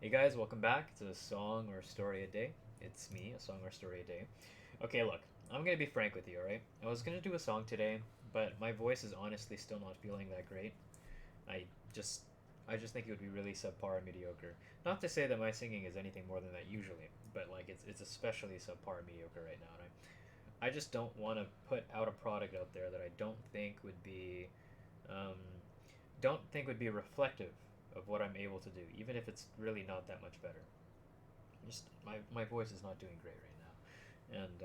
Hey guys, welcome back to Song or Story a Day. It's me, a song or story a day. Okay, look, I'm gonna be frank with you, alright? I was gonna do a song today, but my voice is honestly still not feeling that great. I just I just think it would be really subpar and mediocre. Not to say that my singing is anything more than that usually, but like it's especially subpar and mediocre right now, and I just don't want to put out a product out there that I um, don't think would be reflective of what I'm able to do, even if it's really not that much better. Just my voice is not doing great right now, and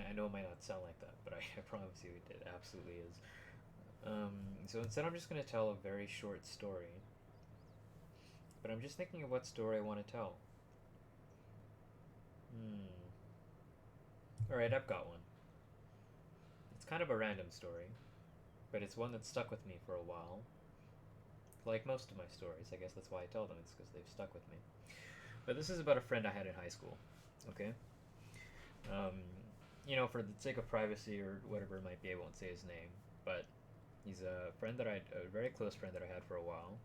I know it might not sound like that, but I promise you it absolutely is. So instead, I'm just gonna tell a very short story, but I'm just thinking of what story I want to tell. Hmm. All right, I've got one. It's kind of a random story, but it's one that stuck with me for a while. Like most of my stories, I guess that's why I tell them. It's because they've stuck with me. But this is about a friend I had in high school. Okay. Um, for the sake of privacy or whatever it might be, I won't say his name. But he's a very close friend that I had for a while,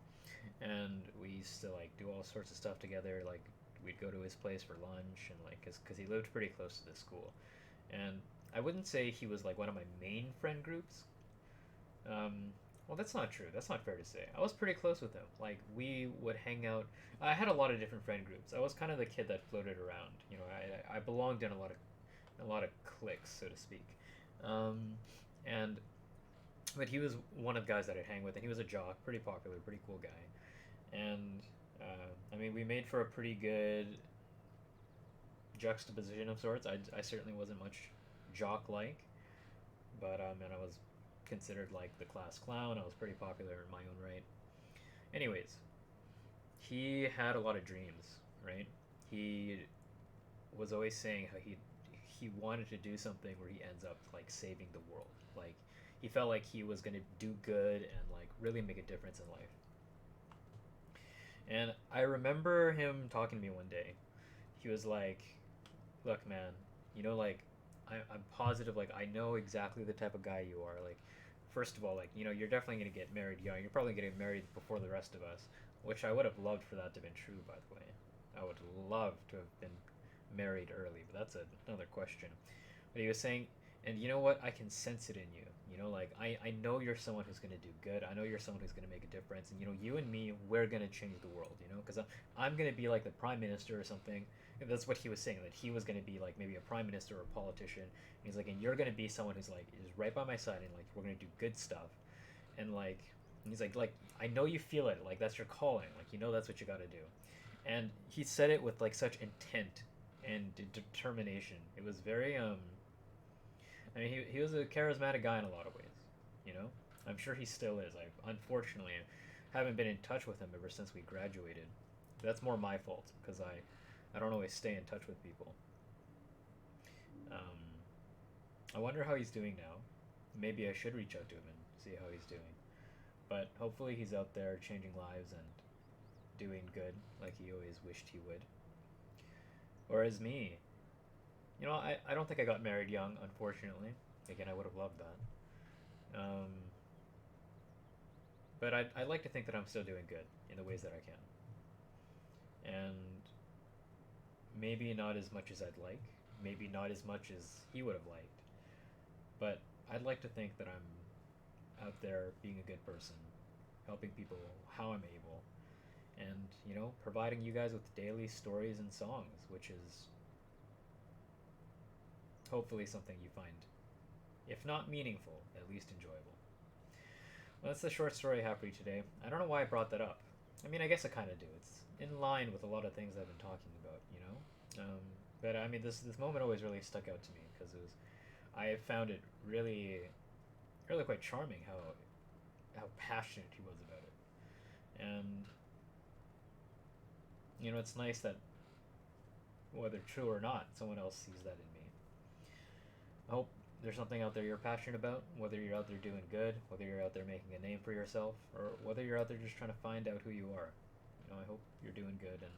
and we used to like do all sorts of stuff together. Like we'd go to his place for lunch, and like, cause he lived pretty close to the school, and I wouldn't say he was like one of my main friend groups. Um, well, that's not true. That's not fair to say. I was pretty close with him. Like we would hang out. I had a lot of different friend groups. I was kind of the kid that floated around. I belonged in a lot of cliques, so to speak. Um, and but he was one of the guys that I'd hang with, and he was a jock, pretty popular, pretty cool guy. And I mean, we made for a pretty good juxtaposition of sorts. I certainly wasn't much jock like, but and I was considered like the class clown. I was pretty popular in my own right. Anyways, he had a lot of dreams, right? He was always saying how he wanted to do something where he ends up like saving the world. Like he felt like he was gonna do good and like really make a difference in life. And I remember him talking to me one day. He was like, "Look, man, like I'm positive. Like I know exactly the type of guy you are. Like, first of all, like you're definitely gonna get married young. You're probably gonna get married before the rest of us, which I would have loved for that to have been true. By the way, I would love to have been married early, but that's another question. But he was saying, and you know what? I can sense it in you. Like I know you're someone who's gonna do good. I know you're someone who's gonna make a difference. And you and me, we're gonna change the world. Because I'm gonna be like the prime minister or something. And that's what he was saying. That he was gonna be like maybe a prime minister or a politician. And he's like, and you're gonna be someone who's like is right by my side, and like we're gonna do good stuff. And like, and he's like I know you feel it. Like that's your calling. Like that's what you got to do. And he said it with like such intent and determination. It was very I mean, he was a charismatic guy in a lot of ways. You know, I'm sure he still is. I unfortunately haven't been in touch with him ever since we graduated. That's more my fault because I don't always stay in touch with people. Um, I wonder how he's doing now. Maybe I should reach out to him and see how he's doing. But hopefully he's out there changing lives and doing good like he always wished he would. Whereas me, I don't think I got married young, unfortunately. Again, I would have loved that. But I'd like to think that I'm still doing good in the ways that I can. And maybe not as much as I'd like, maybe not as much as he would have liked, but I'd like to think that I'm out there being a good person, helping people how I'm able, and, providing you guys with daily stories and songs, which is hopefully something you find, if not meaningful, at least enjoyable. Well, that's the short story I have for you today. I don't know why I brought that up. I mean, I guess I kind of do. It's in line with a lot of things I've been talking about. But I mean, this moment always really stuck out to me because I found it really, really quite charming how passionate he was about it, and it's nice that whether true or not, someone else sees that in me. I hope there's something out there you're passionate about, whether you're out there doing good, whether you're out there making a name for yourself, or whether you're out there just trying to find out who you are. I hope you're doing good and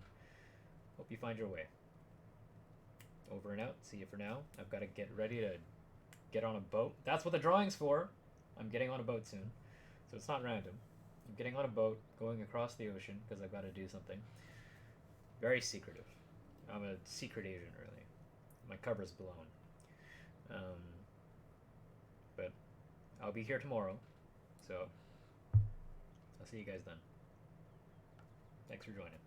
hope you find your way. Over and out. See you for now. I've got to get ready to get on a boat. That's what the drawing's for. I'm getting on a boat soon. So it's not random. I'm getting on a boat, going across the ocean because I've got to do something. Very secretive. I'm a secret agent, really. My cover's blown. Um, but I'll be here tomorrow, so I'll see you guys then. Thanks for joining.